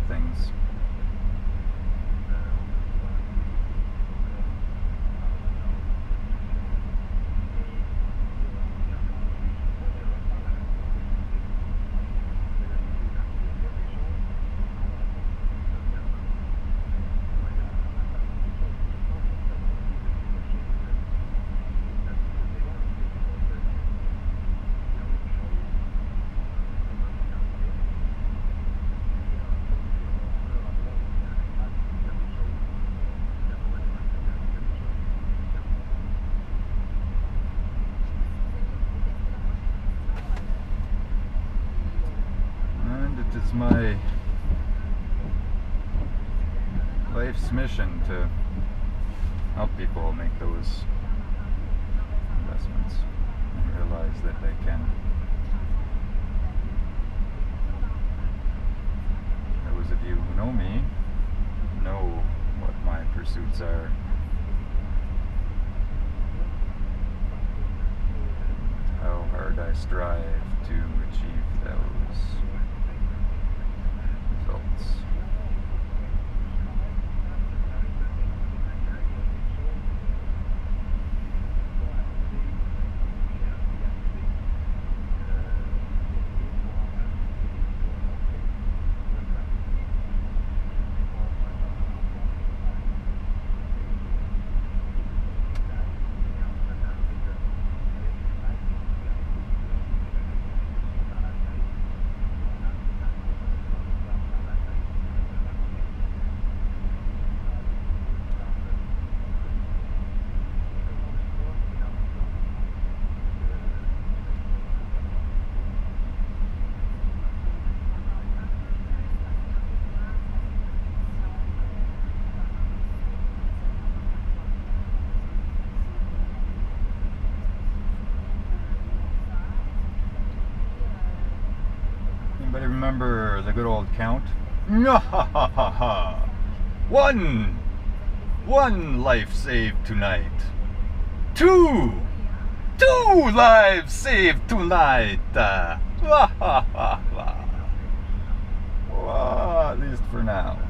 things. It is my life's mission to help people make those investments and realize that they can. Those of you who know me know what my pursuits are. How hard I strive to achieve those results. Anybody remember the good old count? One life saved tonight. Two lives saved tonight. Well, at least for now.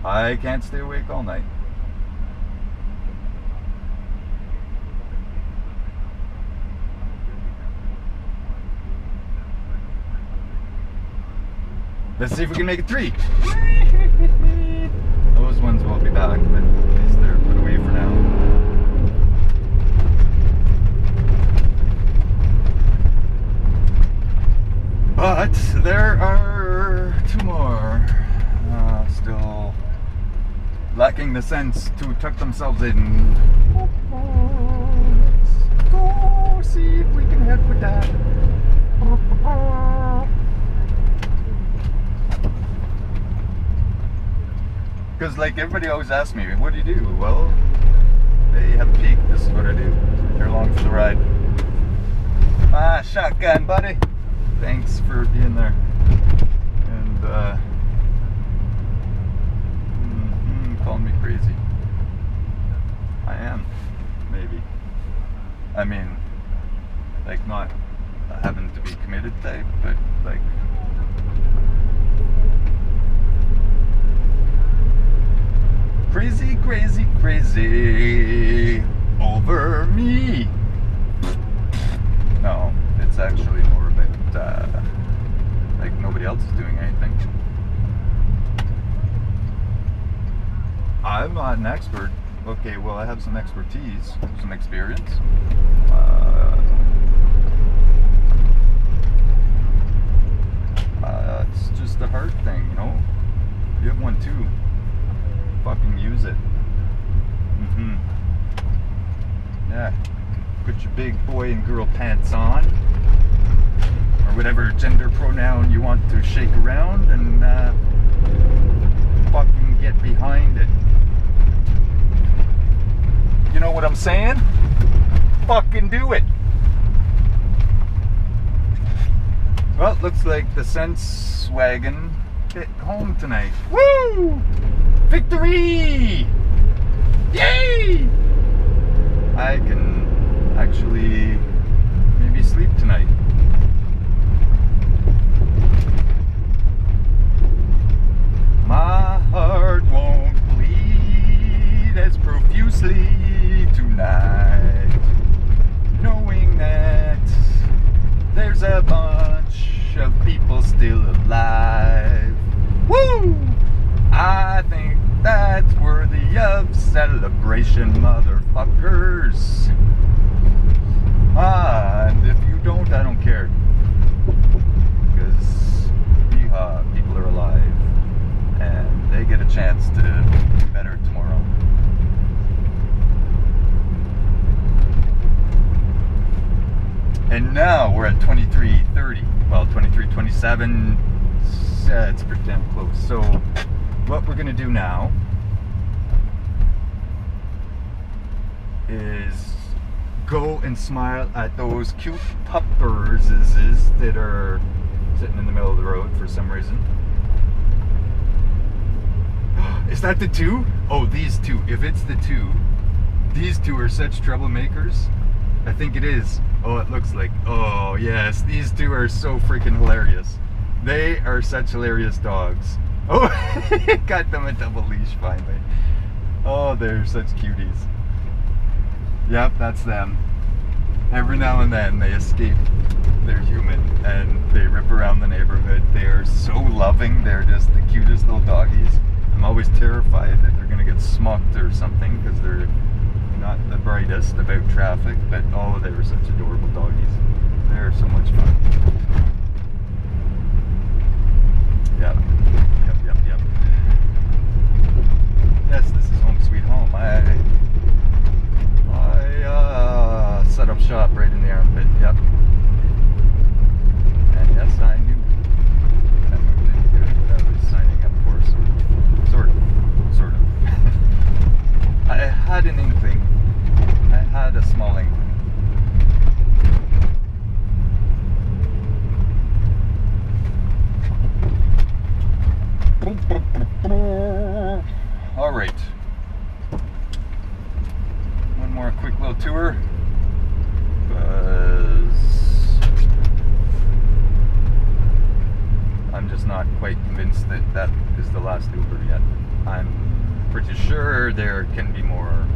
I can't stay awake all night. Let's see if we can make it 3. Those ones will be back, but at least they're put away for now. But there are 2 more still lacking the sense to tuck themselves in. Let's go see if we can help with that. Because like everybody always asks me, what do you do? Well, they have a peak, this is what I do. They're along for the ride. Shotgun buddy. Thanks for being there. And calling me crazy. I am, maybe. I mean, like not having to be committed type, but like crazy, crazy, crazy over me. No, it's actually more about like nobody else is doing anything. I'm not an expert. Okay, well I have some expertise, some experience. It's just a hard thing, you know? You have one too. Fucking use it. Yeah. Put your big boy and girl pants on. Or whatever gender pronoun you want to shake around and fucking get behind it. You know what I'm saying? Fucking do it. Well, looks like the Sense wagon hit home tonight. Woo! Victory! Yay! I can actually maybe sleep tonight. there's a bunch of people still alive. Woo! I think that's worthy of celebration, motherfuckers. And if you don't, I don't care. Because people are alive. And they get a chance to do better tomorrow. And now we're at 23:30. Well, 23:27. It's pretty damn close. So what we're gonna do now is go and smile at those cute puppers that are sitting in the middle of the road for some reason. Is that the two? Oh, these two. If it's the two, these two are such troublemakers. I think it is. Oh, it looks like. Oh, yes. These two are so freaking hilarious. They are such hilarious dogs. Oh, got them a double leash finally. Oh, they're such cuties. Yep, that's them. Every now and then they escape. They're human and they rip around the neighborhood. They are so loving. They're just the cutest little doggies. I'm always terrified that they're going to get smucked or something because they're not the brightest about traffic, but oh, they were such adorable doggies. They're so much fun. Yep. Yes, this is home sweet home. I set up shop right in the armpit. Yep. And yes, I knew that moved into what I was signing up for. Sort of. I had an inkling. I had a small inkling. All right. One more quick little tour. I'm just not quite convinced that that is the last Uber yet. I'm pretty sure there can be more.